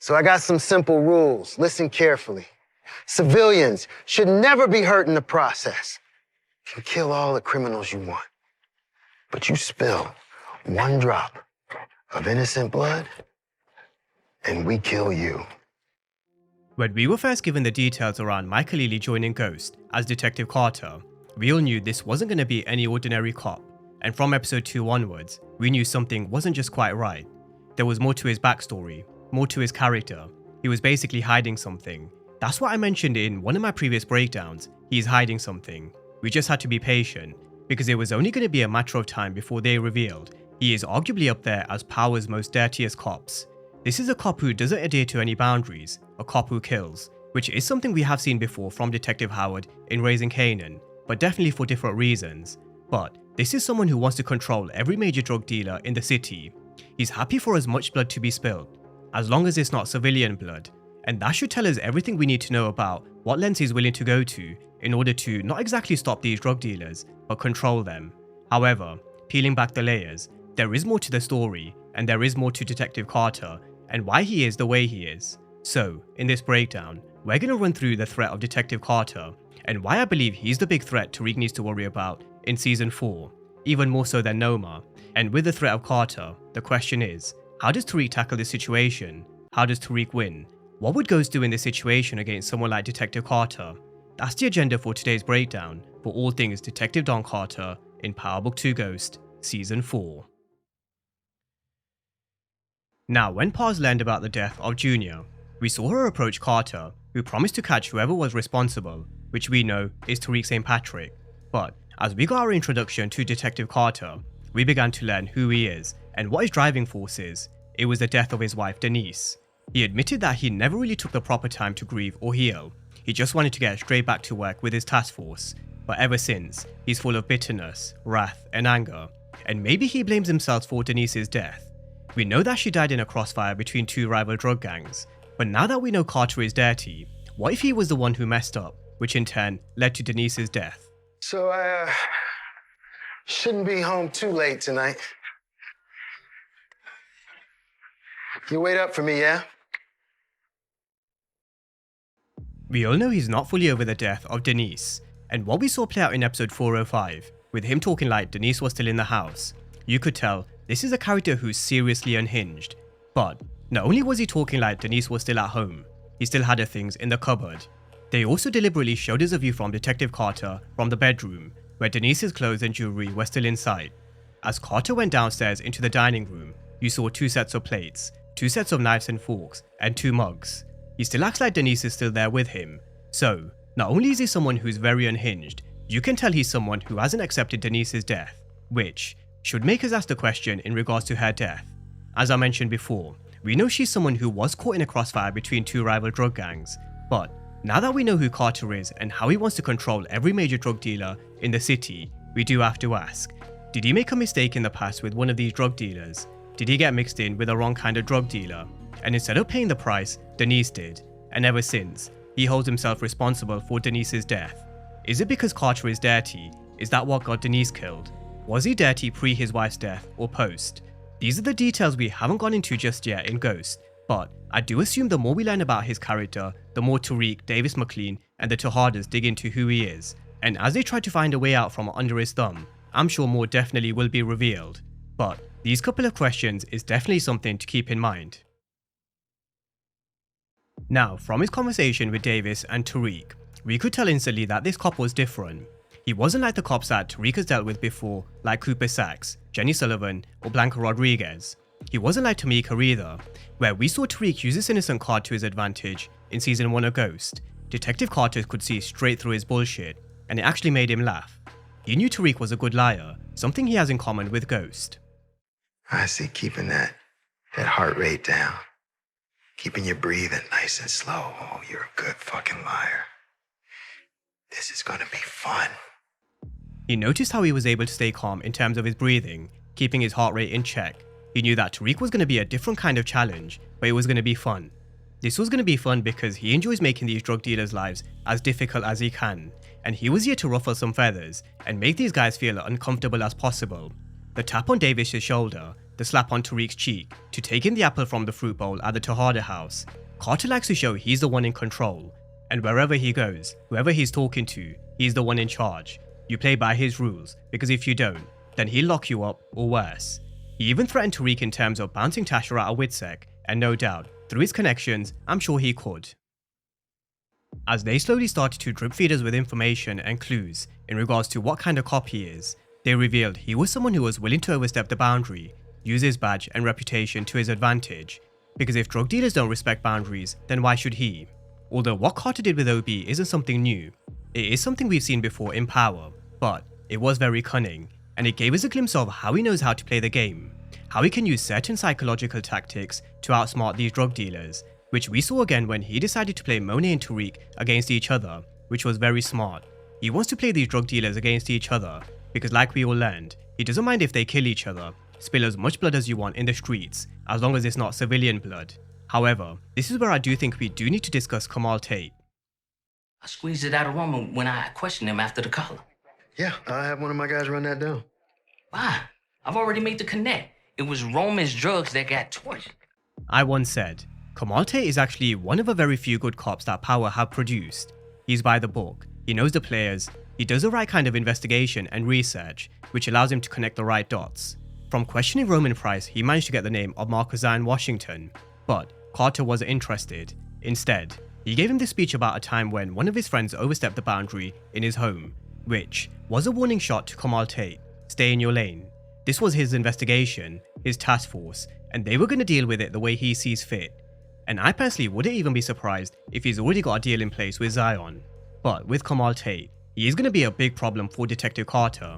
So I got some simple rules. Listen carefully. Civilians should never be hurt in the process. You can kill all the criminals you want, but you spill one drop of innocent blood, and we kill you. When we were first given the details around Michael Ealy joining Ghost as Detective Carter, we all knew this wasn't going to be any ordinary cop, and from episode 2 onwards, we knew something wasn't just quite right. There was more to his backstory, more to his character. He was basically hiding something. That's what I mentioned in one of my previous breakdowns. He's hiding something. We just had to be patient, because it was only going to be a matter of time before they revealed he is arguably up there as Power's most dirtiest cops. This is a cop who doesn't adhere to any boundaries, a cop who kills, which is something we have seen before from Detective Howard in Raising Kanan, but definitely for different reasons. But this is someone who wants to control every major drug dealer in the city. He's happy for as much blood to be spilled, as long as it's not civilian blood, and that should tell us everything we need to know about what lengths he's willing to go to in order to not exactly stop these drug dealers, but control them. However, peeling back the layers, there is more to the story, and there is more to Detective Carter, and why he is the way he is. So, in this breakdown, we're going to run through the threat of Detective Carter, and why I believe he's the big threat Tariq needs to worry about in Season 4, even more so than Noma. And with the threat of Carter, the question is, how does Tariq tackle this situation? How does Tariq win? What would Ghost do in this situation against someone like Detective Carter? That's the agenda for today's breakdown for all things Detective Don Carter in Power Book 2 Ghost, Season 4. Now, when Paz learned about the death of Junior, we saw her approach Carter, who promised to catch whoever was responsible, which we know is Tariq St. Patrick. But as we got our introduction to Detective Carter, we began to learn who he is and what his driving force is. It was the death of his wife Denise. He admitted that he never really took the proper time to grieve or heal. He just wanted to get straight back to work with his task force. But ever since, he's full of bitterness, wrath, and anger. And maybe he blames himself for Denise's death. We know that she died in a crossfire between two rival drug gangs. But now that we know Carter is dirty, what if he was the one who messed up, which in turn led to Denise's death? So I shouldn't be home too late tonight. You wait up for me, yeah? We all know he's not fully over the death of Denise, and what we saw play out in episode 405, with him talking like Denise was still in the house, you could tell this is a character who's seriously unhinged. But not only was he talking like Denise was still at home, he still had her things in the cupboard. They also deliberately showed us a view from Detective Carter from the bedroom, where Denise's clothes and jewelry were still inside. As Carter went downstairs into the dining room, you saw 2 sets of plates, 2 sets of knives and forks, and 2 mugs. He still acts like Denise is still there with him. So, not only is he someone who's very unhinged, you can tell he's someone who hasn't accepted Denise's death, which should make us ask the question in regards to her death. As I mentioned before, we know she's someone who was caught in a crossfire between 2 rival drug gangs, but now that we know who Carter is and how he wants to control every major drug dealer in the city, we do have to ask, did he make a mistake in the past with one of these drug dealers? Did he get mixed in with the wrong kind of drug dealer? And instead of paying the price, Denise did. And ever since, he holds himself responsible for Denise's death. Is it because Carter is dirty? Is that what got Denise killed? Was he dirty pre his wife's death or post? These are the details we haven't gone into just yet in Ghost, but I do assume the more we learn about his character, the more Tariq, Davis McLean, and the Tejadas dig into who he is. And as they try to find a way out from under his thumb, I'm sure more definitely will be revealed. But these couple of questions is definitely something to keep in mind. Now, from his conversation with Davis and Tariq, we could tell instantly that this cop was different. He wasn't like the cops that Tariq has dealt with before, like Cooper Sachs, Jenny Sullivan, or Blanca Rodriguez. He wasn't like Tamika either, where we saw Tariq use this innocent card to his advantage in Season 1 of Ghost. Detective Carter could see straight through his bullshit, and it actually made him laugh. He knew Tariq was a good liar, something he has in common with Ghost. I see keeping that heart rate down. Keeping your breathing nice and slow. Oh, you're a good fucking liar. This is gonna be fun. He noticed how he was able to stay calm in terms of his breathing, keeping his heart rate in check. He knew that Tariq was going to be a different kind of challenge, but it was going to be fun. This was going to be fun because he enjoys making these drug dealers' lives as difficult as he can, and he was here to ruffle some feathers and make these guys feel uncomfortable as possible. The tap on Davis' shoulder the slap on Tariq's cheek to taking the apple from the fruit bowl at the Tejada house. Carter likes to show he's the one in control, and wherever he goes, whoever he's talking to, he's the one in charge. You play by his rules, because if you don't, then he'll lock you up, or worse. He even threatened Tariq in terms of bouncing Tasha out of Witsec, and no doubt, through his connections, I'm sure he could. As they slowly started to drip feed us with information and clues in regards to what kind of cop he is, they revealed he was someone who was willing to overstep the boundary, use his badge and reputation to his advantage, because if drug dealers don't respect boundaries, then why should he? Although what Carter did with OB isn't something new, it is something we've seen before in Power, but it was very cunning, and it gave us a glimpse of how he knows how to play the game, how he can use certain psychological tactics to outsmart these drug dealers, which we saw again when he decided to play Monet and Tariq against each other, which was very smart. He wants to play these drug dealers against each other, because like we all learned, he doesn't mind if they kill each other, spill as much blood as you want in the streets, as long as it's not civilian blood. However, this is where I do think we do need to discuss Kamal Tate. I squeezed it out of Roma when I questioned him after the collar. Yeah, I'll have one of my guys run that down. Why? I've already made the connect. It was Roman's drugs that got torched. I once said, Kamal Tate is actually one of a very few good cops that Power have produced. He's by the book, he knows the players, he does the right kind of investigation and research, which allows him to connect the right dots. From questioning Roman Price, he managed to get the name of Marcus Zion Washington, but Carter wasn't interested. Instead, he gave him this speech about a time when one of his friends overstepped the boundary in his home, which was a warning shot to Kamal Tate, stay in your lane. This was his investigation, his task force, and they were going to deal with it the way he sees fit. And I personally wouldn't even be surprised if he's already got a deal in place with Zion. But with Kamal Tate, he is going to be a big problem for Detective Carter.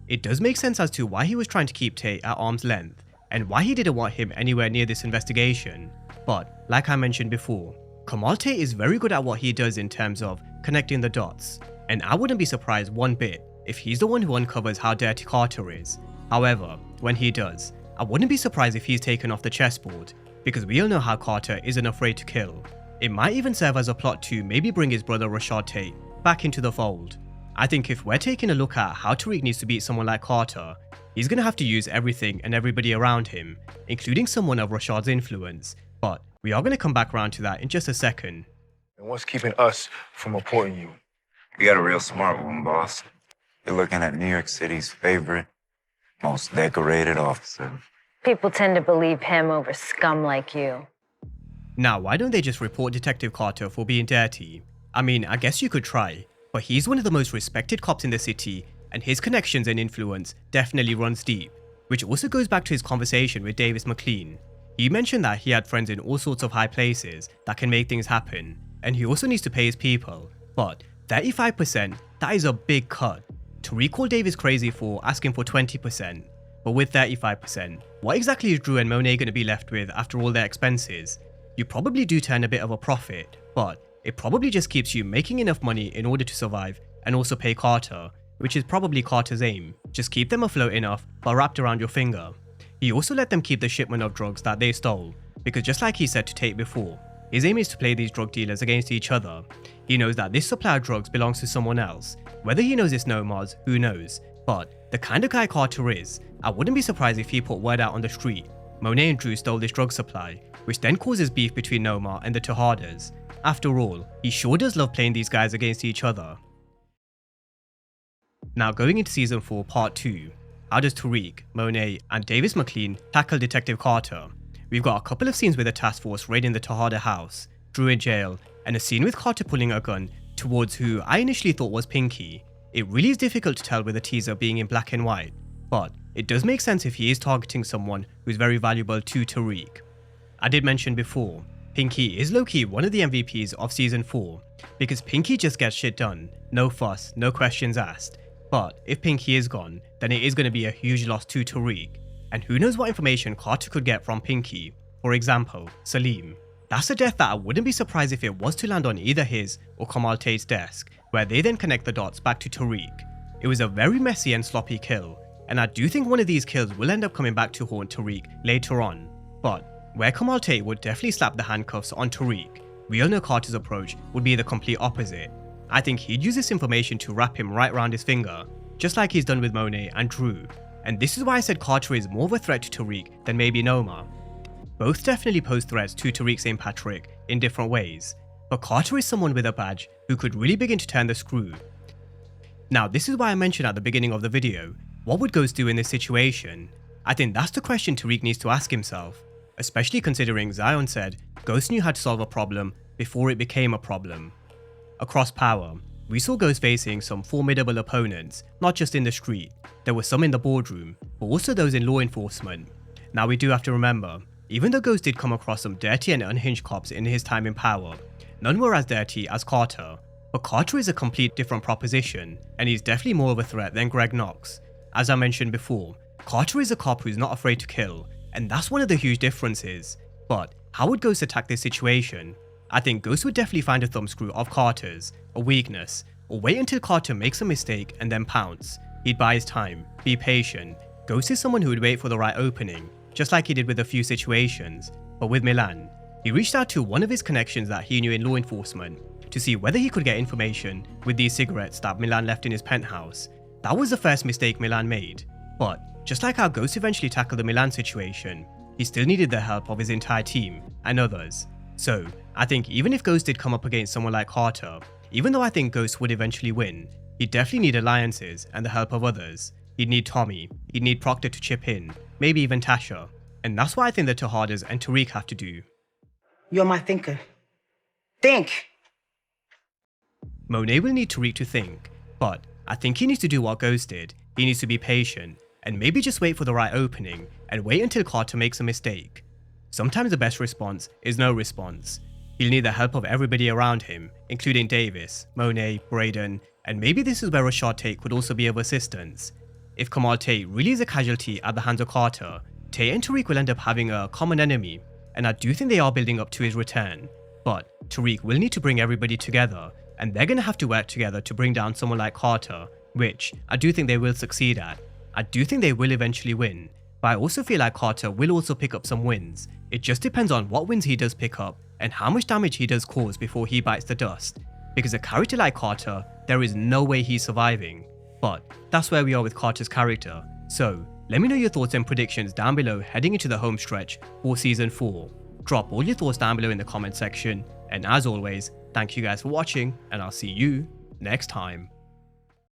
It does make sense as to why he was trying to keep Tate at arm's length, and why he didn't want him anywhere near this investigation. But, like I mentioned before, Kamal Tate is very good at what he does in terms of connecting the dots, and I wouldn't be surprised one bit if he's the one who uncovers how dirty Carter is. However, when he does, I wouldn't be surprised if he's taken off the chessboard, because we all know how Carter isn't afraid to kill. It might even serve as a plot to maybe bring his brother Rashad Tate back into the fold. I think if we're taking a look at how Tariq needs to beat someone like Carter, he's going to have to use everything and everybody around him, including someone of Rashad's influence, but we are going to come back around to that in just a second. And what's keeping us from reporting you? We got a real smart one, boss. You're looking at New York City's favorite, most decorated officer. People tend to believe him over scum like you. Now, why don't they just report Detective Carter for being dirty? I mean, I guess you could try, but he's one of the most respected cops in the city, and his connections and influence definitely runs deep, which also goes back to his conversation with Davis McLean. He mentioned that he had friends in all sorts of high places that can make things happen, and he also needs to pay his people, but 35%, that is a big cut. Tariq called Davis crazy for asking for 20%, but with 35%, what exactly is Drew and Monet going to be left with after all their expenses? You probably do turn a bit of a profit, but it probably just keeps you making enough money in order to survive and also pay Carter, which is probably Carter's aim. Just keep them afloat enough but wrapped around your finger. He also let them keep the shipment of drugs that they stole, because just like he said to Tate before, his aim is to play these drug dealers against each other. He knows that this supply of drugs belongs to someone else. Whether he knows it's Noma's, who knows, but the kind of guy Carter is, I wouldn't be surprised if he put word out on the street. Monet and Drew stole this drug supply, which then causes beef between Noma and the Tejadas. After all, he sure does love playing these guys against each other. Now going into Season 4 Part 2, how does Tariq, Monet and Davis McLean tackle Detective Carter? We've got a couple of scenes with the task force raiding the Tejada house, Drew in jail, and a scene with Carter pulling a gun towards who I initially thought was Pinky. It really is difficult to tell with the teaser being in black and white, but it does make sense if he is targeting someone who's very valuable to Tariq. I did mention before, Pinky is low-key one of the MVPs of Season 4, because Pinky just gets shit done, no fuss, no questions asked. But if Pinky is gone, then it is going to be a huge loss to Tariq, and who knows what information Carter could get from Pinky. For example, Salim. That's a death that I wouldn't be surprised if it was to land on either his or Kamal Tate's desk, where they then connect the dots back to Tariq. It was a very messy and sloppy kill, and I do think one of these kills will end up coming back to haunt Tariq later on. But where Kamal Tate would definitely slap the handcuffs on Tariq, we all know Carter's approach would be the complete opposite. I think he'd use this information to wrap him right around his finger, just like he's done with Monet and Drew. and this is why I said Carter is more of a threat to Tariq than maybe Noma. Both definitely pose threats to Tariq St. Patrick in different ways, but Carter is someone with a badge who could really begin to turn the screw. Now this is why I mentioned at the beginning of the video, what would Ghost do in this situation? I think that's the question Tariq needs to ask himself, especially considering Zion said Ghost knew how to solve a problem before it became a problem. Across Power, we saw Ghost facing some formidable opponents, not just in the street, there were some in the boardroom, but also those in law enforcement. Now we do have to remember, even though Ghost did come across some dirty and unhinged cops in his time in Power, none were as dirty as Carter. But Carter is a complete different proposition, and he's definitely more of a threat than Greg Knox. As I mentioned before, Carter is a cop who's not afraid to kill, and that's one of the huge differences. But how would Ghost attack this situation? I think Ghost would definitely find a thumbscrew of Carter's, a weakness, or wait until Carter makes a mistake and then pounce. He'd buy his time, be patient. Ghost is someone who would wait for the right opening, just like he did with a few situations. But with Milan, he reached out to one of his connections that he knew in law enforcement to see whether he could get information with these cigarettes that Milan left in his penthouse. That was the first mistake Milan made. But just like how Ghost eventually tackled the Milan situation, he still needed the help of his entire team and others. So I think even if Ghost did come up against someone like Carter, even though I think Ghost would eventually win, he'd definitely need alliances and the help of others. He'd need Tommy, he'd need Proctor to chip in, maybe even Tasha. And that's what I think the Tejadas and Tariq have to do. You're my thinker. Think! Monet will need Tariq to think, but I think he needs to do what Ghost did. He needs to be patient, and maybe just wait for the right opening, and wait until Carter makes a mistake. Sometimes the best response is no response. He'll need the help of everybody around him, including Davis, Monet, Braden, and maybe this is where Rashad Tate could also be of assistance. If Kamal Tate really is a casualty at the hands of Carter, Tate and Tariq will end up having a common enemy, and I do think they are building up to his return. But Tariq will need to bring everybody together, and they're going to have to work together to bring down someone like Carter, which I do think they will succeed at. I do think they will eventually win, but I also feel like Carter will also pick up some wins. It just depends on what wins he does pick up and how much damage he does cause before he bites the dust. Because a character like Carter, there is no way he's surviving. But that's where we are with Carter's character. So let me know your thoughts and predictions down below heading into the home stretch for season 4. Drop all your thoughts down below in the comment section, and as always, thank you guys for watching, and I'll see you next time.